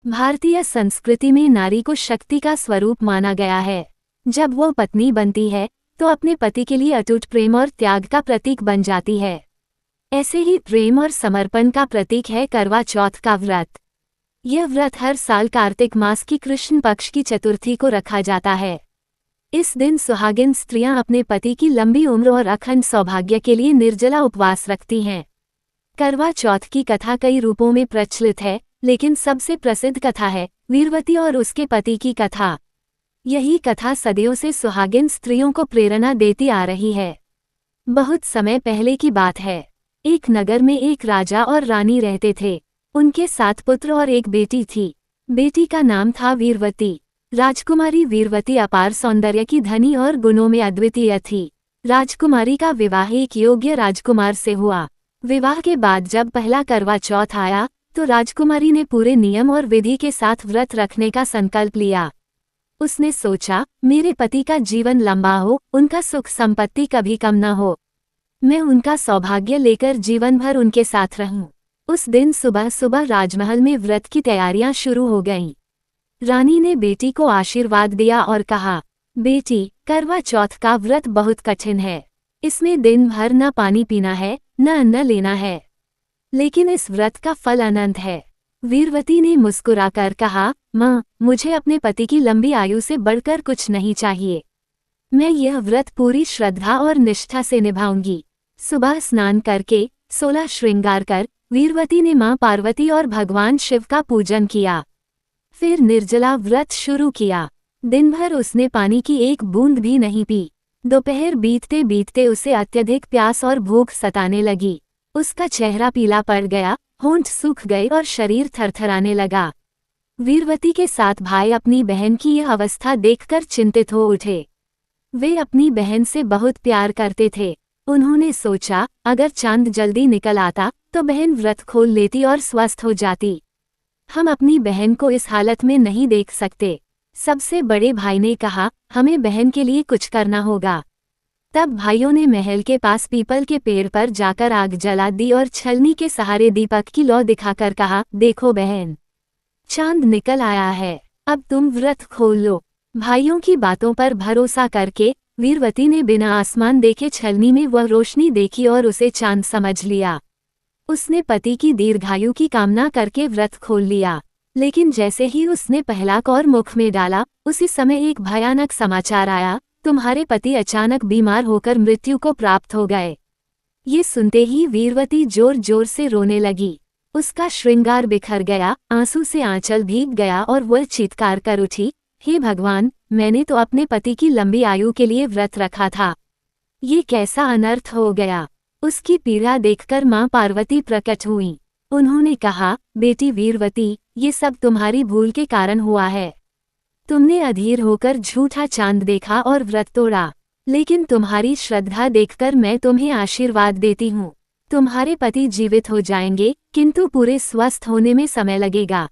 भारतीय संस्कृति में नारी को शक्ति का स्वरूप माना गया है। जब वो पत्नी बनती है तो अपने पति के लिए अटूट प्रेम और त्याग का प्रतीक बन जाती है। ऐसे ही प्रेम और समर्पण का प्रतीक है करवा चौथ का व्रत। यह व्रत हर साल कार्तिक मास की कृष्ण पक्ष की चतुर्थी को रखा जाता है। इस दिन सुहागिन स्त्रियां अपने पति की लंबी उम्र और अखंड सौभाग्य के लिए निर्जला उपवास रखती हैं। करवा चौथ की कथा कई रूपों में प्रचलित है, लेकिन सबसे प्रसिद्ध कथा है वीरवती और उसके पति की कथा। यही कथा सदियों से सुहागिन स्त्रियों को प्रेरणा देती आ रही है। बहुत समय पहले की बात है। एक नगर में एक राजा और रानी रहते थे। उनके 7 पुत्र और एक बेटी थी। बेटी का नाम था वीरवती। राजकुमारी वीरवती अपार सौंदर्य की धनी और गुणों में अद्वितीय थी। राजकुमारी का विवाह एक योग्य राजकुमार से हुआ। विवाह के बाद जब पहला करवा चौथ आया तो राजकुमारी ने पूरे नियम और विधि के साथ व्रत रखने का संकल्प लिया। उसने सोचा, मेरे पति का जीवन लंबा हो, उनका सुख संपत्ति कभी कम न हो, मैं उनका सौभाग्य लेकर जीवन भर उनके साथ रहूं। उस दिन सुबह सुबह राजमहल में व्रत की तैयारियां शुरू हो गईं। रानी ने बेटी को आशीर्वाद दिया और कहा, बेटी, करवा चौथ का व्रत बहुत कठिन है। इसमें दिन भर न पानी पीना है, न अन्न लेना है, लेकिन इस व्रत का फल अनंत है। वीरवती ने मुस्कुराकर कहा, माँ, मुझे अपने पति की लंबी आयु से बढ़कर कुछ नहीं चाहिए। मैं यह व्रत पूरी श्रद्धा और निष्ठा से निभाऊंगी। सुबह स्नान करके 16 श्रृंगार कर वीरवती ने माँ पार्वती और भगवान शिव का पूजन किया। फिर निर्जला व्रत शुरू किया। दिन भर उसने पानी की एक बूंद भी नहीं पी। दोपहर बीतते बीतते उसे अत्यधिक प्यास और भूख सताने लगी। उसका चेहरा पीला पड़ गया, होंठ सूख गए और शरीर थरथराने लगा। वीरवती के 7 भाई अपनी बहन की यह अवस्था देखकर चिंतित हो उठे। वे अपनी बहन से बहुत प्यार करते थे। उन्होंने सोचा, अगर चांद जल्दी निकल आता तो बहन व्रत खोल लेती और स्वस्थ हो जाती। हम अपनी बहन को इस हालत में नहीं देख सकते। सबसे बड़े भाई ने कहा, हमें बहन के लिए कुछ करना होगा। तब भाइयों ने महल के पास पीपल के पेड़ पर जाकर आग जला दी और छलनी के सहारे दीपक की लौ दिखाकर कहा, देखो बहन, चांद निकल आया है, अब तुम व्रत खोल लो। भाइयों की बातों पर भरोसा करके वीरवती ने बिना आसमान देखे छलनी में वह रोशनी देखी और उसे चांद समझ लिया। उसने पति की दीर्घायु की कामना करके व्रत खोल लिया। लेकिन जैसे ही उसने पहला कौर मुख में डाला, उसी समय एक भयानक समाचार आया, तुम्हारे पति अचानक बीमार होकर मृत्यु को प्राप्त हो गए। ये सुनते ही वीरवती जोर जोर से रोने लगी। उसका श्रृंगार बिखर गया, आंसू से आंचल भीग गया और वह चीत्कार कर उठी, हे भगवान, मैंने तो अपने पति की लंबी आयु के लिए व्रत रखा था, ये कैसा अनर्थ हो गया। उसकी पीड़ा देखकर मां पार्वती प्रकट हुईं। उन्होंने कहा, बेटी वीरवती, ये सब तुम्हारी भूल के कारण हुआ है। तुमने अधीर होकर झूठा चांद देखा और व्रत तोड़ा। लेकिन तुम्हारी श्रद्धा देखकर मैं तुम्हें आशीर्वाद देती हूँ। तुम्हारे पति जीवित हो जाएंगे, किंतु पूरे स्वस्थ होने में समय लगेगा।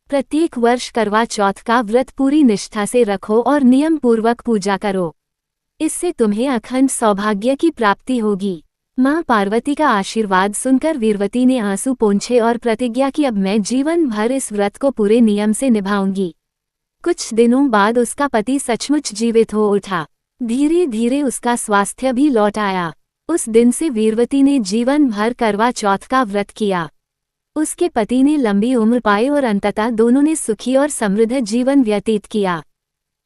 प्रत्येक वर्ष करवा चौथ का व्रत पूरी निष्ठा से रखो और नियम पूर्वक पूजा करो। इससे तुम्हें अखंड सौभाग्य की प्राप्ति होगी। मां पार्वती का आशीर्वाद सुनकर वीरवती ने आंसू पोंछे और प्रतिज्ञा की, अब मैं जीवन भर इस व्रत को पूरे नियम से निभाऊंगी। कुछ दिनों बाद उसका पति सचमुच जीवित हो उठा। धीरे धीरे उसका स्वास्थ्य भी लौट आया। उस दिन से वीरवती ने जीवन भर करवा चौथ का व्रत किया। उसके पति ने लंबी उम्र पाई और अंततः दोनों ने सुखी और समृद्ध जीवन व्यतीत किया।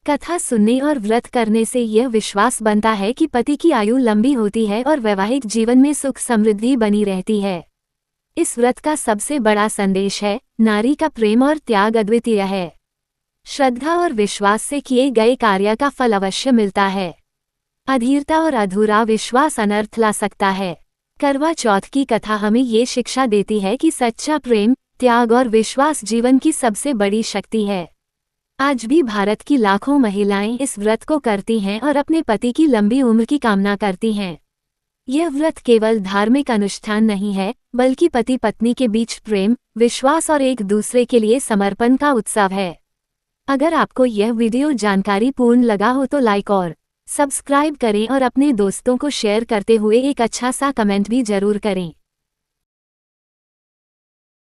कथा सुनने और व्रत करने से यह विश्वास बनता है कि पति की आयु लंबी होती है और वैवाहिक जीवन में सुख समृद्धि बनी रहती है। इस व्रत का सबसे बड़ा संदेश है, नारी का प्रेम और त्याग अद्वितीय है। श्रद्धा और विश्वास से किए गए कार्य का फल अवश्य मिलता है। अधीरता और अधूरा विश्वास अनर्थ ला सकता है। करवा चौथ की कथा हमें ये शिक्षा देती है कि सच्चा प्रेम, त्याग और विश्वास जीवन की सबसे बड़ी शक्ति है। आज भी भारत की लाखों महिलाएं इस व्रत को करती हैं और अपने पति की लंबी उम्र की कामना करती हैं। यह व्रत केवल धार्मिक अनुष्ठान नहीं है, बल्कि पति पत्नी के बीच प्रेम, विश्वास और एक दूसरे के लिए समर्पण का उत्सव है। अगर आपको यह वीडियो जानकारी पूर्ण लगा हो तो लाइक और सब्सक्राइब करें और अपने दोस्तों को शेयर करते हुए एक अच्छा सा कमेंट भी जरूर करें।